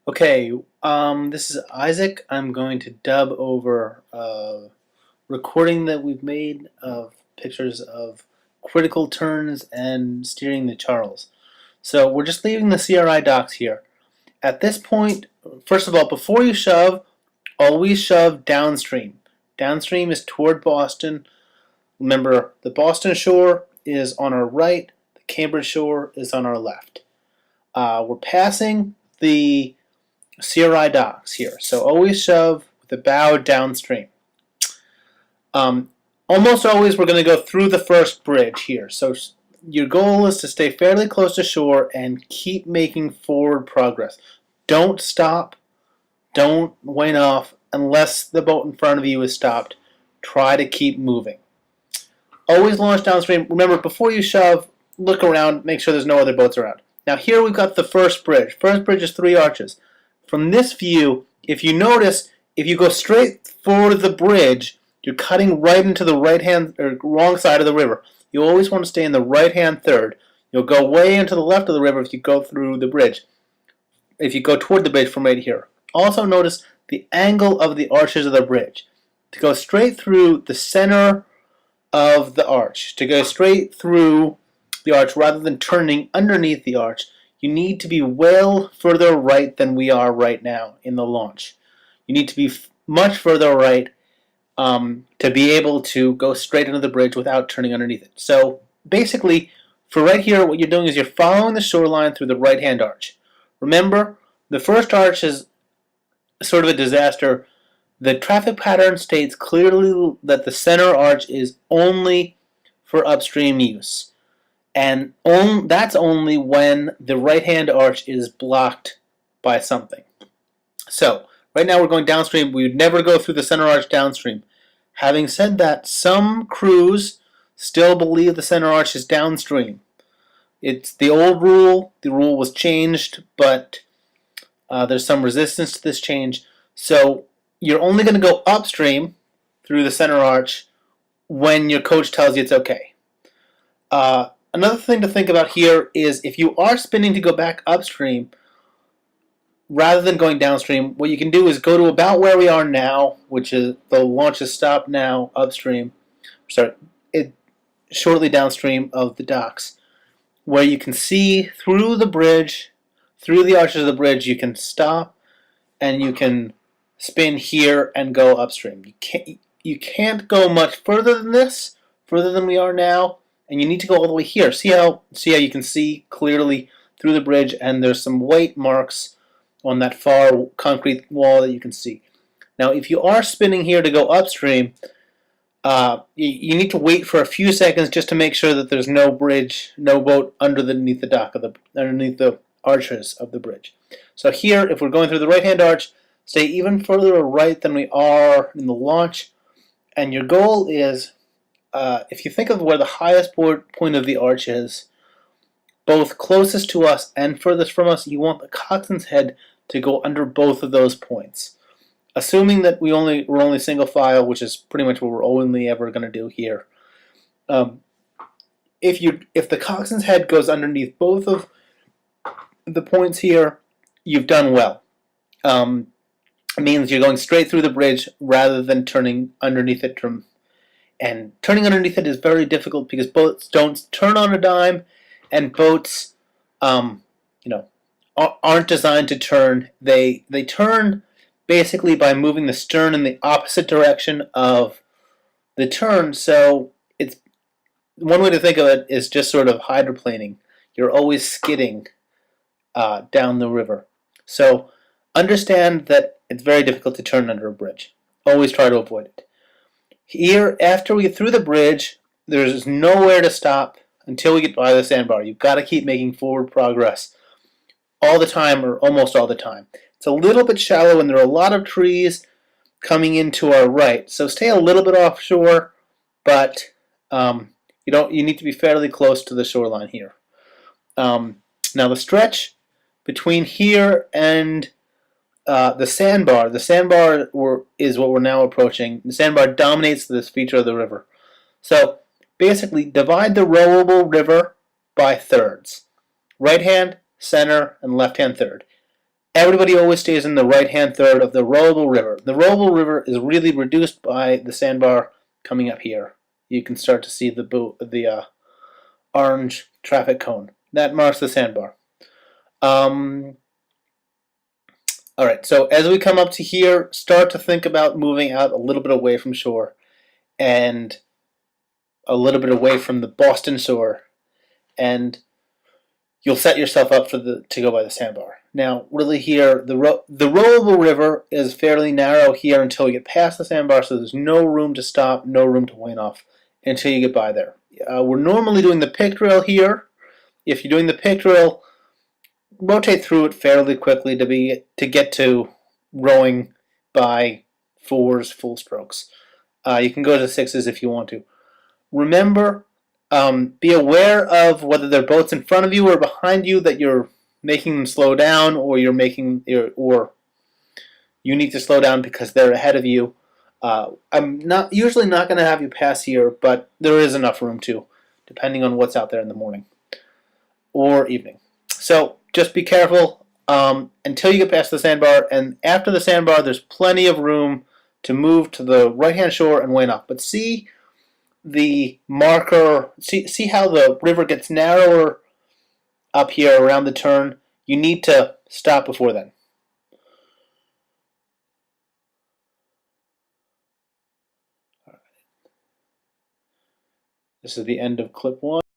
Okay, this is Isaac. I'm going to dub over a recording that we've made of pictures of critical turns and steering the Charles. So we're just leaving the CRI docks here. At this point, first of all, before you shove, always shove downstream. Downstream is toward Boston. Remember, the Boston shore is on our right, the Cambridge shore is on our left. We're passing the CRI docks here. So always shove with the bow downstream. Um, Almost always we're going to go through the first bridge here. So your goal is to stay fairly close to shore and keep making forward progress. Don't stop. Don't wane off unless the boat in front of you is stopped. Try to keep moving. Always launch downstream. Remember, before you shove, look around, make sure there's no other boats around. Now here we've got the first bridge. First bridge is 3 arches. From this view, if you notice, if you go straight for the bridge, you're cutting right into the right hand or wrong side of the river. You always want to stay in the right hand third. You'll go way into the left of the river if you go through the bridge. If you go toward the bridge from right here. Also notice the angle of the arches of the bridge. To go straight through the center of the arch, to go straight through the arch rather than turning underneath the arch, you need to be well further right than we are right now in the launch. You need to be much further right to be able to go straight into the bridge without turning underneath it. So basically, for right here, what you're doing is you're following the shoreline through the right-hand arch. Remember, the first arch is sort of a disaster. The traffic pattern states clearly that the center arch is only for upstream use. And that's only when the right-hand arch is blocked by something. So, right now we're going downstream. We would never go through the center arch downstream. Having said that, some crews still believe the center arch is downstream. It's the old rule. The rule was changed, but there's some resistance to this change. So, you're only going to go upstream through the center arch when your coach tells you it's okay. Another thing to think about here is if you are spinning to go back upstream, rather than going downstream, what you can do is go to about where we are now, which is the launch is stopped now upstream, shortly downstream of the docks, where you can see through the bridge, through the arches of the bridge, you can stop and you can spin here and go upstream. You can't go much further than this, further than we are now, and you need to go all the way here. See how you can see clearly through the bridge, and there's some white marks on that far concrete wall that you can see. Now, if you are spinning here to go upstream, you need to wait for a few seconds just to make sure that there's no bridge, no boat underneath the dock underneath the arches of the bridge. So here, if we're going through the right-hand arch, stay even further right than we are in the launch, and your goal is, if you think of where the highest point of the arch is, both closest to us and furthest from us, you want the coxswain's head to go under both of those points. Assuming that we're only single file, which is pretty much what we're only ever going to do here. If the coxswain's head goes underneath both of the points here, you've done well. It means you're going straight through the bridge rather than turning underneath it. And turning underneath it is very difficult because boats don't turn on a dime, and boats, aren't designed to turn. They turn basically by moving the stern in the opposite direction of the turn. So it's one way to think of it is just sort of hydroplaning. You're always skidding down the river. So understand that it's very difficult to turn under a bridge. Always try to avoid it. Here, after we get through the bridge, there's nowhere to stop until we get by the sandbar. You've got to keep making forward progress all the time, or almost all the time. It's a little bit shallow and there are a lot of trees coming into our right. So stay a little bit offshore, but you need to be fairly close to the shoreline here. Now the stretch between here and the sandbar is what we're now approaching. The sandbar dominates this feature of the river. So basically divide the rowable river by thirds. Right hand, center, and left hand third. Everybody always stays in the right-hand third of the rollable river. The rollable river is really reduced by the sandbar coming up here. You can start to see the orange traffic cone. That marks the sandbar. All right, so as we come up to here, start to think about moving out a little bit away from shore and a little bit away from the Boston shore, and you'll set yourself up to go by the sandbar. Now, really here, the rollable river is fairly narrow here until you get past the sandbar, so there's no room to stop, no room to wane off until you get by there. We're normally doing the pick drill here. If you're doing the pick drill, rotate through it fairly quickly to get to rowing by fours, full strokes. You can go to sixes if you want to. Remember, be aware of whether there are boats in front of you or behind you that you're making them slow down, or or you need to slow down because they're ahead of you. I'm usually not going to have you pass here, but there is enough room to, depending on what's out there in the morning or evening. So just be careful until you get past the sandbar, and after the sandbar, there's plenty of room to move to the right-hand shore and wane off. But see the marker, see how the river gets narrower up here around the turn. You need to stop before then. This is the end of clip 1.